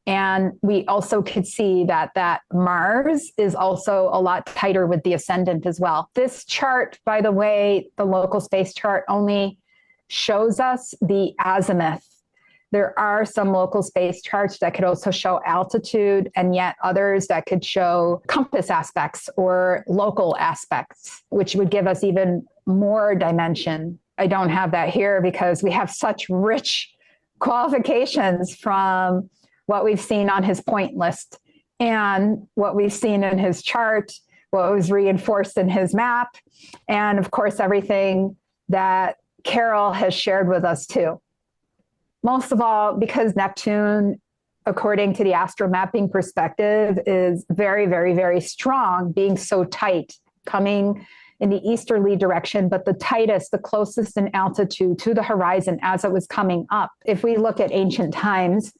And we also could see that Mars is also a lot tighter with the ascendant as well. This chart, by the way, the local space chart, only shows us the azimuth. There are some local space charts that could also show altitude, and yet others that could show compass aspects or local aspects, which would give us even more dimension. I don't have that here because we have such rich qualifications from what we've seen on his point list and what we've seen in his chart, what was reinforced in his map, and of course, everything that Carol has shared with us too. Most of all, because Neptune, according to the AstroMapping perspective, is very, very, very strong, being so tight, coming in the easterly direction, but the tightest, the closest in altitude to the horizon as it was coming up. If we look at ancient times,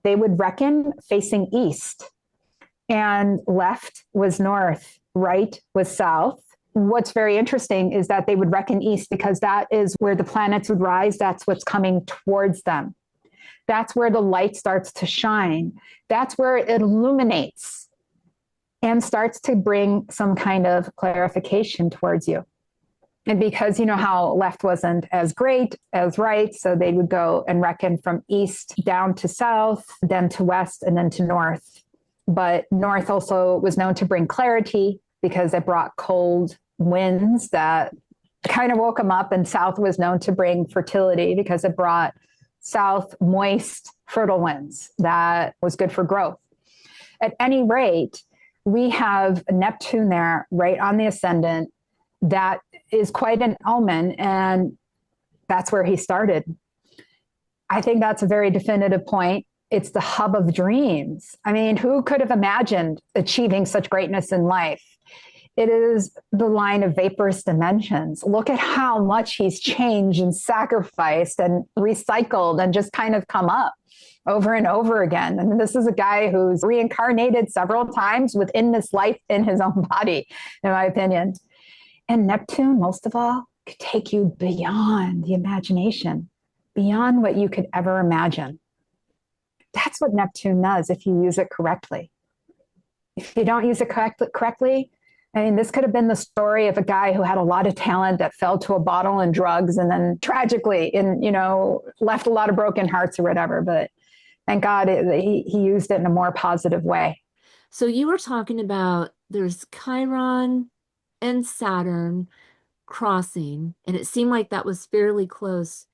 they would reckon facing east, and left was north, right was south. What's very interesting is that they would reckon east because that is where the planets would rise. That's what's coming towards them. That's where the light starts to shine. That's where it illuminates and starts to bring some kind of clarification towards you. And because you know how left wasn't as great as right, so they would go and reckon from east down to south, then to west, and then to north. But north also was known to bring clarity because it brought cold winds that kind of woke them up, and south was known to bring fertility because it brought south moist, fertile winds that was good for growth. At any rate, we have Neptune there right on the ascendant. That is quite an omen, and that's where he started. I think that's a very definitive point. It's the hub of dreams. I mean, who could have imagined achieving such greatness in life? It is the line of vaporous dimensions. Look at how much he's changed and sacrificed and recycled and just kind of come up over and over again. And this is a guy who's reincarnated several times within this life in his own body, in my opinion. And Neptune, most of all, could take you beyond the imagination, beyond what you could ever imagine. That's what Neptune does if you use it correctly. If you don't use it correctly, I mean, this could have been the story of a guy who had a lot of talent that fell to a bottle and drugs and then tragically, left a lot of broken hearts or whatever. But thank God he used it in a more positive way. So you were talking about there's Chiron and Saturn crossing, and it seemed like that was fairly close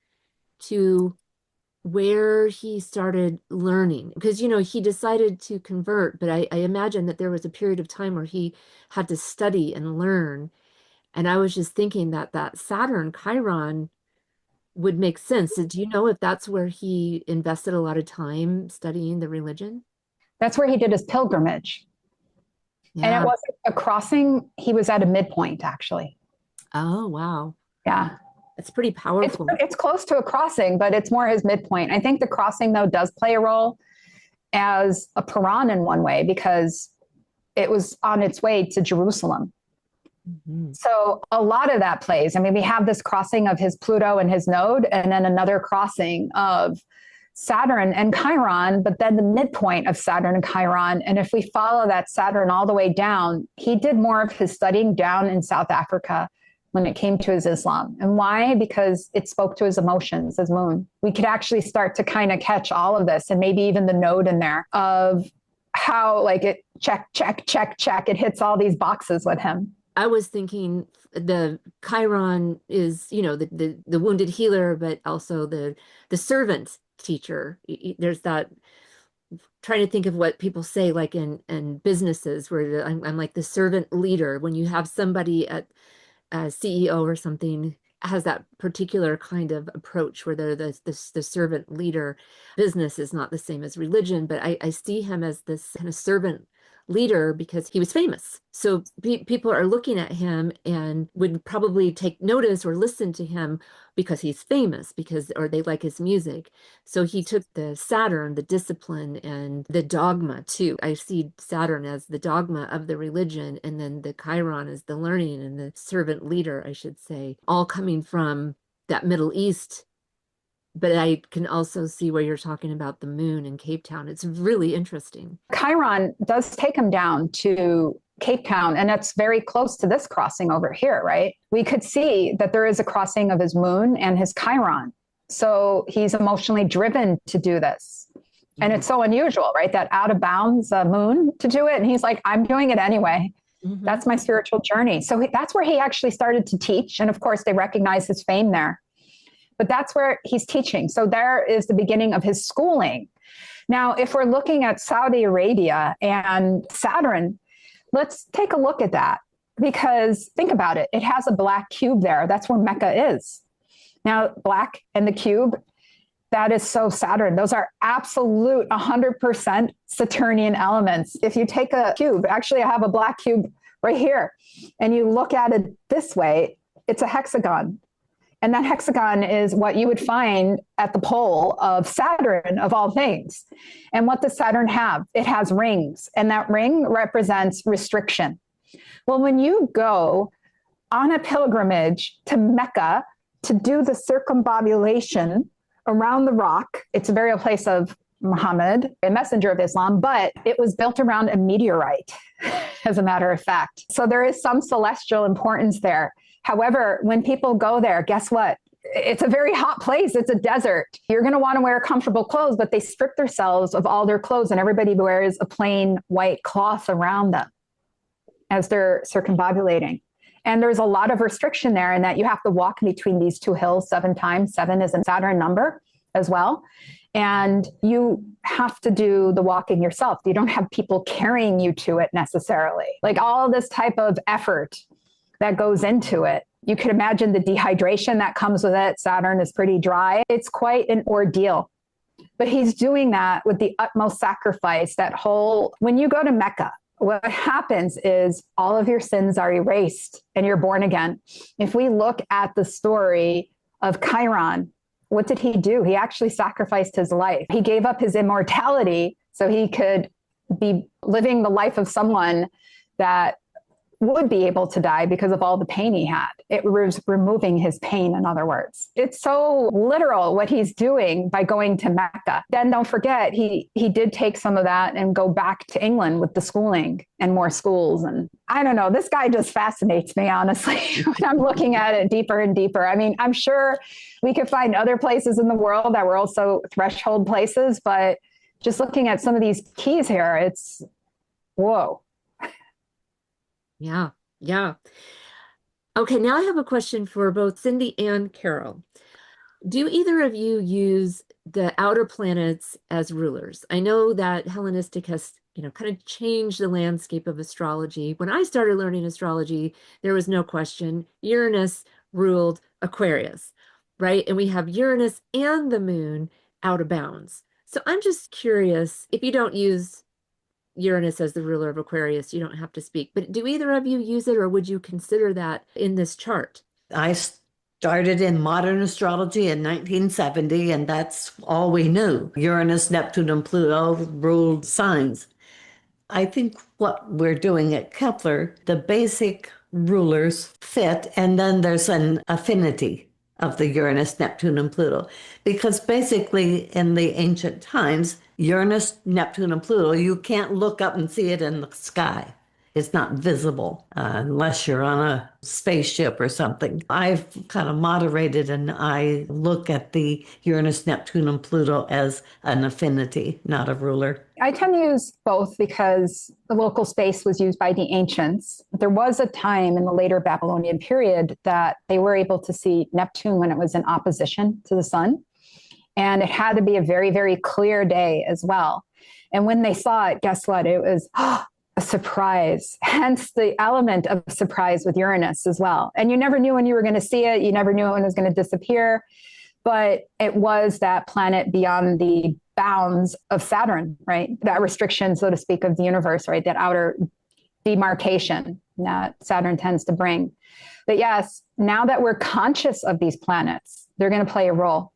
to where he started learning, because he decided to convert, but I imagine that there was a period of time where he had to study and learn. And I was just thinking that Saturn Chiron would make sense. Do you know if that's where he invested a lot of time studying the religion? That's where he did his pilgrimage. Yeah. And it wasn't a crossing. He was at a midpoint, actually. Oh, wow. Yeah. It's pretty powerful. It's close to a crossing, but it's more his midpoint. I think the crossing, though, does play a role as a Paran in one way, because it was on its way to Jerusalem. Mm-hmm. So a lot of that plays. I mean, we have this crossing of his Pluto and his node, and then another crossing of Saturn and Chiron, but then the midpoint of Saturn and Chiron. And if we follow that Saturn all the way down, he did more of his studying down in South Africa when it came to his Islam. And why? Because it spoke to his emotions, his moon. We could actually start to kind of catch all of this, and maybe even the node in there of how it check, check, check, check. It hits all these boxes with him. I was thinking the Chiron is, the wounded healer, but also the servant teacher. There's that, trying to think of what people say, like in businesses where I'm like the servant leader. When you have somebody at a CEO or something has that particular kind of approach where they're the servant leader. Business is not the same as religion, but I see him as this kind of servant leader because he was famous. So people are looking at him and would probably take notice or listen to him because he's famous, or they like his music. So he took the Saturn, the discipline, and the dogma too. I see Saturn as the dogma of the religion, and then the Chiron as the learning and the servant leader, I should say, all coming from that Middle East. But I can also see where you're talking about the moon in Cape Town. It's really interesting. Chiron does take him down to Cape Town, and that's very close to this crossing over here, right? We could see that there is a crossing of his moon and his Chiron. So he's emotionally driven to do this. And it's so unusual, right? That out of bounds moon to do it. And he's like, I'm doing it anyway. Mm-hmm. That's my spiritual journey. So that's where he actually started to teach. And of course, they recognize his fame there. But that's where he's teaching. So there is the beginning of his schooling. Now, if we're looking at Saudi Arabia and Saturn, let's take a look at that, because think about it. It has a black cube there. That's where Mecca is. Now, black and the cube, that is so Saturn. Those are absolute 100% Saturnian elements. If you take a cube, actually I have a black cube right here, and you look at it this way, it's a hexagon. And that hexagon is what you would find at the pole of Saturn, of all things. And what does Saturn have? It has rings, and that ring represents restriction. Well, when you go on a pilgrimage to Mecca to do the circumambulation around the rock, it's a burial place of Muhammad, a messenger of Islam, but it was built around a meteorite, as a matter of fact. So there is some celestial importance there. However, when people go there, guess what? It's a very hot place. It's a desert. You're going to want to wear comfortable clothes, but they strip themselves of all their clothes and everybody wears a plain white cloth around them as they're circumambulating. And there's a lot of restriction there in that you have to walk between these two hills 7 times. 7 is a Saturn number as well. And you have to do the walking yourself. You don't have people carrying you to it necessarily. Like all this type of effort that goes into it. You can imagine the dehydration that comes with it. Saturn is pretty dry. It's quite an ordeal. But he's doing that with the utmost sacrifice. When you go to Mecca, what happens is all of your sins are erased and you're born again. If we look at the story of Chiron, what did he do? He actually sacrificed his life. He gave up his immortality so he could be living the life of someone that would be able to die because of all the pain he had. It was removing his pain, in other words. It's so literal what he's doing by going to Mecca. Then don't forget, he did take some of that and go back to England with the schooling and more schools. And I don't know, this guy just fascinates me, honestly, when I'm looking at it deeper and deeper. I mean, I'm sure we could find other places in the world that were also threshold places, but just looking at some of these keys here, it's whoa. Yeah, yeah. Okay, now I have a question for both Cindy and Carol. Do either of you use the outer planets as rulers? I know that Hellenistic has, kind of changed the landscape of astrology. When I started learning astrology, there was no question. Uranus ruled Aquarius, right? And we have Uranus and the moon out of bounds. So I'm just curious, if you don't use Uranus as the ruler of Aquarius, you don't have to speak, but do either of you use it, or would you consider that in this chart? I started in modern astrology in 1970, and that's all we knew. Uranus, Neptune, and Pluto ruled signs. I think what we're doing at Kepler, the basic rulers fit, and then there's an affinity of the Uranus, Neptune, and Pluto. Because basically in the ancient times, Uranus, Neptune, and Pluto, you can't look up and see it in the sky. It's not visible unless you're on a spaceship or something. I've kind of moderated and I look at the Uranus, Neptune, and Pluto as an affinity, not a ruler. I tend to use both because the local space was used by the ancients. There was a time in the later Babylonian period that they were able to see Neptune when it was in opposition to the sun. And it had to be a very, very clear day as well. And when they saw it, guess what? It was a surprise, hence the element of surprise with Uranus as well. And you never knew when you were going to see it. You never knew when it was going to disappear. But it was that planet beyond the bounds of Saturn, right? That restriction, so to speak, of the universe, right? That outer demarcation that Saturn tends to bring. But yes, now that we're conscious of these planets, they're going to play a role.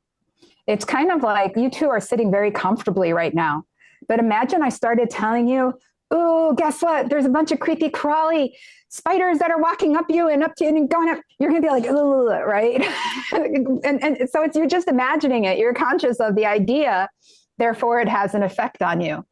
It's kind of like you two are sitting very comfortably right now. But imagine I started telling you, oh, guess what? There's a bunch of creepy, crawly spiders that are walking up you and up to you and going up. You're going to be like, ugh, right? and so you're just imagining it. You're conscious of the idea. Therefore, it has an effect on you.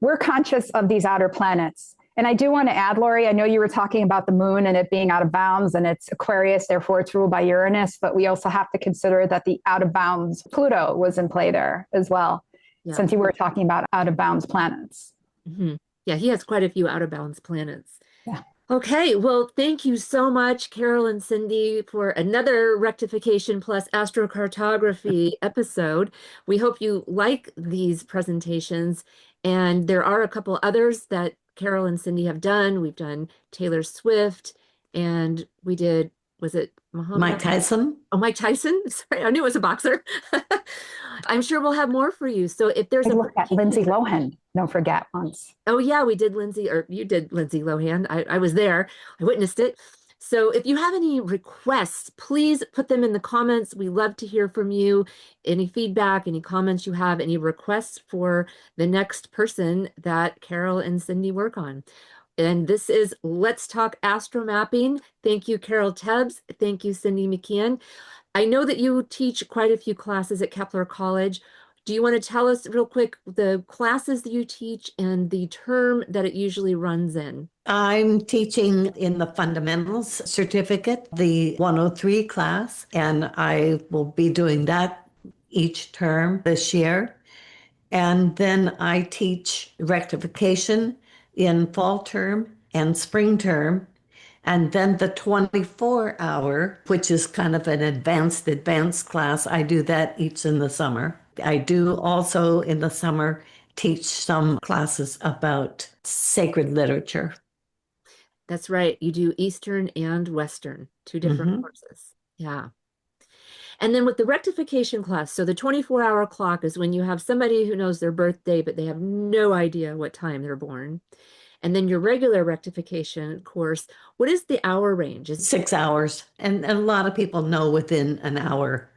We're conscious of these outer planets. And I do want to add, Lori, I know you were talking about the moon and it being out of bounds and it's Aquarius, therefore it's ruled by Uranus, but we also have to consider that the out of bounds Pluto was in play there as well, since you were talking about out of bounds planets. Mm-hmm. Yeah, he has quite a few out of bounds planets. Yeah. Okay, well, thank you so much, Carol and Cindy, for another Rectification plus Astrocartography episode. We hope you like these presentations, and there are a couple others that Carol and Cindy have done. We've done Taylor Swift, and we did, was it Muhammad? Mike Tyson? Oh, Mike Tyson? Sorry, I knew it was a boxer. I'm sure we'll have more for you. So if there's I a looked at Lindsay Lohan, don't forget once. Oh yeah, we did Lindsay, or you did Lindsay Lohan. I was there. I witnessed it. So if you have any requests, please put them in the comments. We love to hear from you. Any feedback, any comments you have, any requests for the next person that Carol and Cindy work on. And this is Let's Talk Astromapping. Thank you, Carol Tebbs. Thank you, Cindy McKean. I know that you teach quite a few classes at Kepler College. Do you want to tell us real quick the classes that you teach and the term that it usually runs in? I'm teaching in the fundamentals certificate, the 103 class, and I will be doing that each term this year. And then I teach rectification in fall term and spring term. And then the 24-hour, which is kind of an advanced class, I do that each in the summer. I do also in the summer teach some classes about sacred literature. That's right. You do Eastern and Western, two different courses. Yeah. And then with the rectification class, so the 24-hour clock is when you have somebody who knows their birthday, but they have no idea what time they're born. And then your regular rectification course, what is the hour range? 6 hours. And a lot of people know within an hour,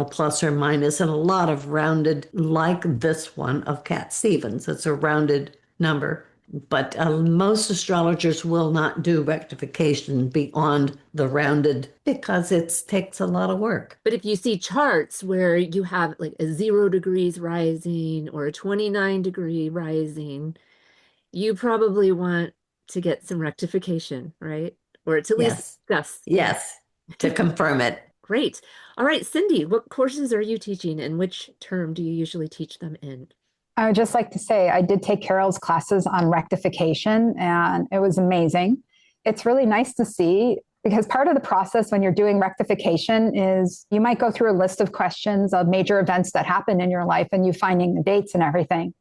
plus or minus, and a lot of rounded, like this one of Cat Stevens. It's a rounded number. But most astrologers will not do rectification beyond the rounded because it takes a lot of work. But if you see charts where you have like a 0 degrees rising or a 29-degree rising, you probably want to get some rectification, right? Or to at least discuss. Yes, to confirm it. Great. All right, Cindy, what courses are you teaching and which term do you usually teach them in? I would just like to say I did take Carol's classes on rectification and it was amazing. It's really nice to see because part of the process when you're doing rectification is you might go through a list of questions of major events that happen in your life and you finding the dates and everything.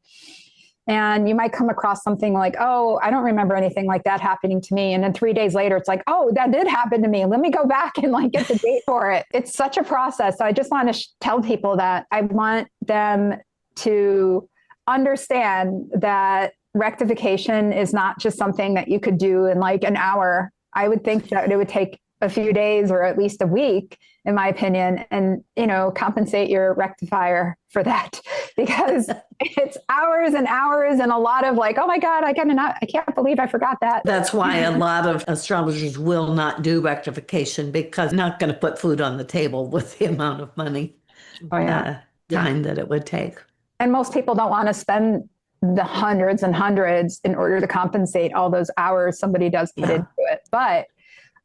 And you might come across something like, oh, I don't remember anything like that happening to me. And then 3 days later, it's like, oh, that did happen to me. Let me go back and get the date for it. It's such a process. So I just want to tell people that I want them to understand that rectification is not just something that you could do in an hour. I would think that it would take a few days or at least a week, in my opinion, and, compensate your rectifier for that because it's hours and hours and a lot of oh my God, I can't believe I forgot that. That's why a lot of astrologers will not do rectification because not going to put food on the table with the amount of money, time that it would take. And most people don't want to spend the hundreds and hundreds in order to compensate all those hours somebody does put into it. But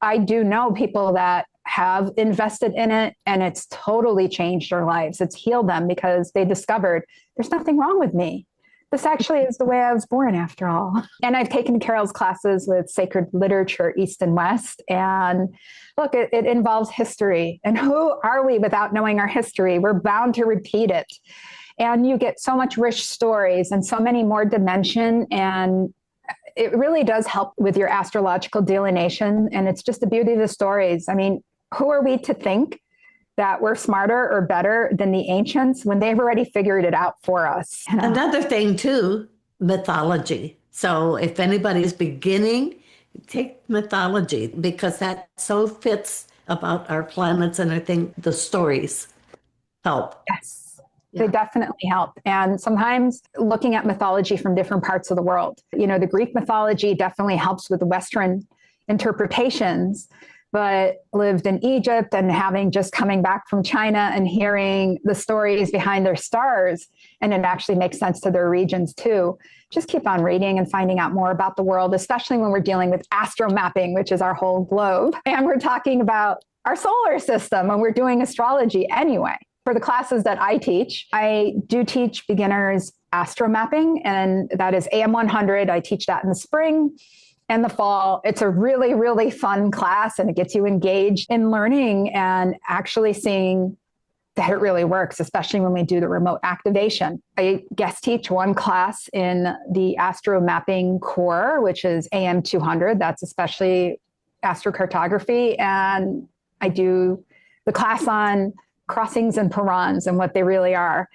I do know people that have invested in it and it's totally changed their lives. It's healed them because they discovered there's nothing wrong with me. This actually is the way I was born after all. And I've taken Carol's classes with sacred literature, East and West. And look, it involves history. And who are we without knowing our history? We're bound to repeat it. And you get so much rich stories and so many more dimension. And it really does help with your astrological delineation. And it's just the beauty of the stories. I mean, who are we to think that we're smarter or better than the ancients when they've already figured it out for us? Another thing too, mythology. So if anybody's beginning, take mythology because that so fits about our planets, and I think the stories help. Yes. They definitely help. And sometimes looking at mythology from different parts of the world, the Greek mythology definitely helps with the Western interpretations, but lived in Egypt and having just coming back from China and hearing the stories behind their stars, and it actually makes sense to their regions too. Just keep on reading and finding out more about the world, especially when we're dealing with astromapping, which is our whole globe. And we're talking about our solar system and we're doing astrology anyway. For the classes that I do teach beginners astromapping, and that is AM 100. I teach that in the spring and the fall. It's a really, really fun class, and it gets you engaged in learning and actually seeing that it really works, especially when we do the remote activation. I guest teach one class in the AstroMapping core, which is AM 200. That's especially astrocartography. And I do the class on crossings and parans and what they really are.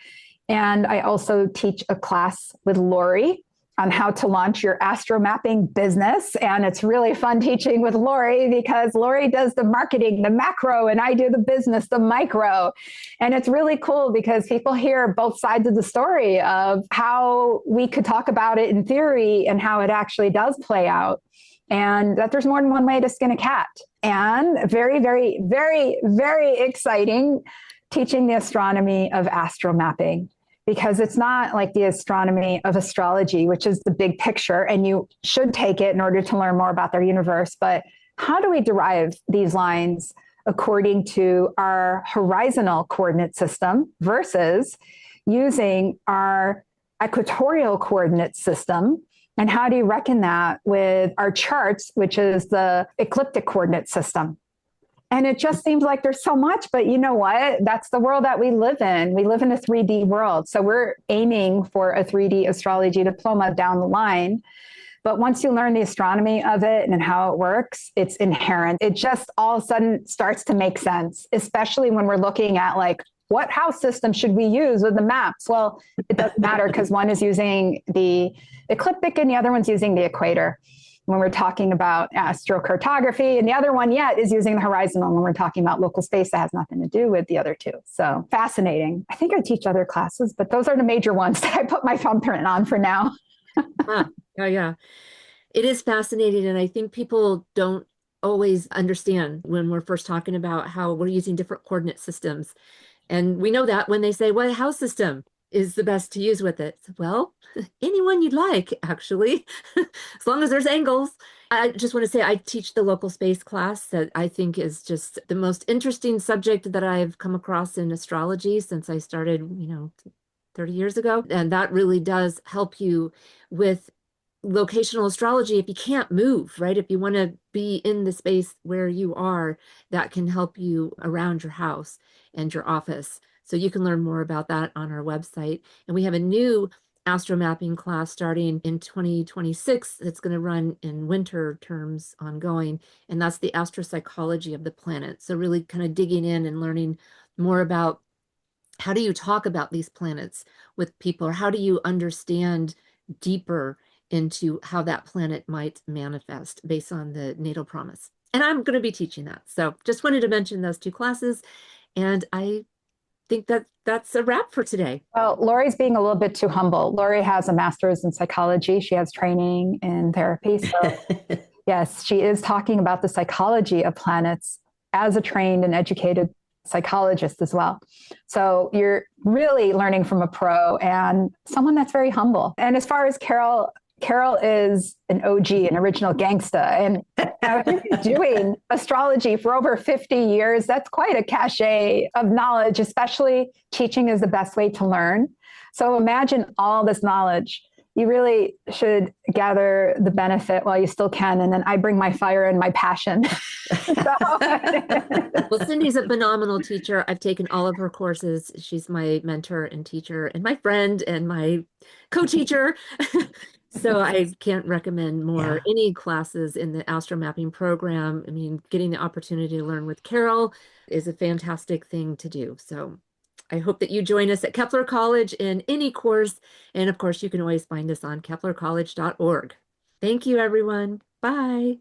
And I also teach a class with Lori on how to launch your AstroMapping business. And it's really fun teaching with Lori because Lori does the marketing, the macro, and I do the business, the micro. And it's really cool because people hear both sides of the story of how we could talk about it in theory and how it actually does play out. And that there's more than one way to skin a cat. And very, very, very, very exciting teaching the astronomy of astromapping, because it's not like the astronomy of astrology, which is the big picture, and you should take it in order to learn more about their universe. But how do we derive these lines according to our horizontal coordinate system versus using our equatorial coordinate system? And how do you reckon that with our charts, which is the ecliptic coordinate system? And it just seems like there's so much, but you know what? That's the world that we live in. We live in a 3D world. So we're aiming for a 3D astrology diploma down the line. But once you learn the astronomy of it and how it works, it's inherent. It just all of a sudden starts to make sense, especially when we're looking at like, what house system should we use with the maps? Well, it doesn't matter because one is using the ecliptic and the other one's using the equator when we're talking about astrocartography, and the other one yet is using the horizontal when we're talking about local space that has nothing to do with the other two. So fascinating. I think I teach other classes, but those are the major ones that I put my thumbprint on for now. Yeah. It is fascinating. And I think people don't always understand when we're first talking about how we're using different coordinate systems. And we know that when they say, what house system is the best to use with it? Well, anyone you'd like, actually, as long as there's angles. I just want to say I teach the local space class that I think is just the most interesting subject that I've come across in astrology since I started, 30 years ago. And that really does help you with locational astrology if you can't move, right? If you want to be in the space where you are, that can help you around your house and your office. So you can learn more about that on our website. And we have a new astromapping class starting in 2026 that's going to run in winter terms ongoing. And that's the astropsychology of the planet. So really kind of digging in and learning more about how do you talk about these planets with people, or how do you understand deeper into how that planet might manifest based on the natal promise. And I'm going to be teaching that. So just wanted to mention those two classes. And I think that that's a wrap for today. Well, Lori's being a little bit too humble. Lori has a master's in psychology. She has training in therapy. So yes, she is talking about the psychology of planets as a trained and educated psychologist as well. So you're really learning from a pro and someone that's very humble. And as far as Carol is an OG, an original gangsta. And if you've been doing astrology for over 50 years, that's quite a cachet of knowledge, especially teaching is the best way to learn. So imagine all this knowledge. You really should gather the benefit while you still can. And then I bring my fire and my passion. Well, Cindy's a phenomenal teacher. I've taken all of her courses. She's my mentor and teacher and my friend and my co-teacher. So I can't recommend more any classes in the astromapping program. I mean, getting the opportunity to learn with Carol is a fantastic thing to do. So I hope that you join us at Kepler College in any course. And of course, you can always find us on KeplerCollege.org. Thank you, everyone. Bye.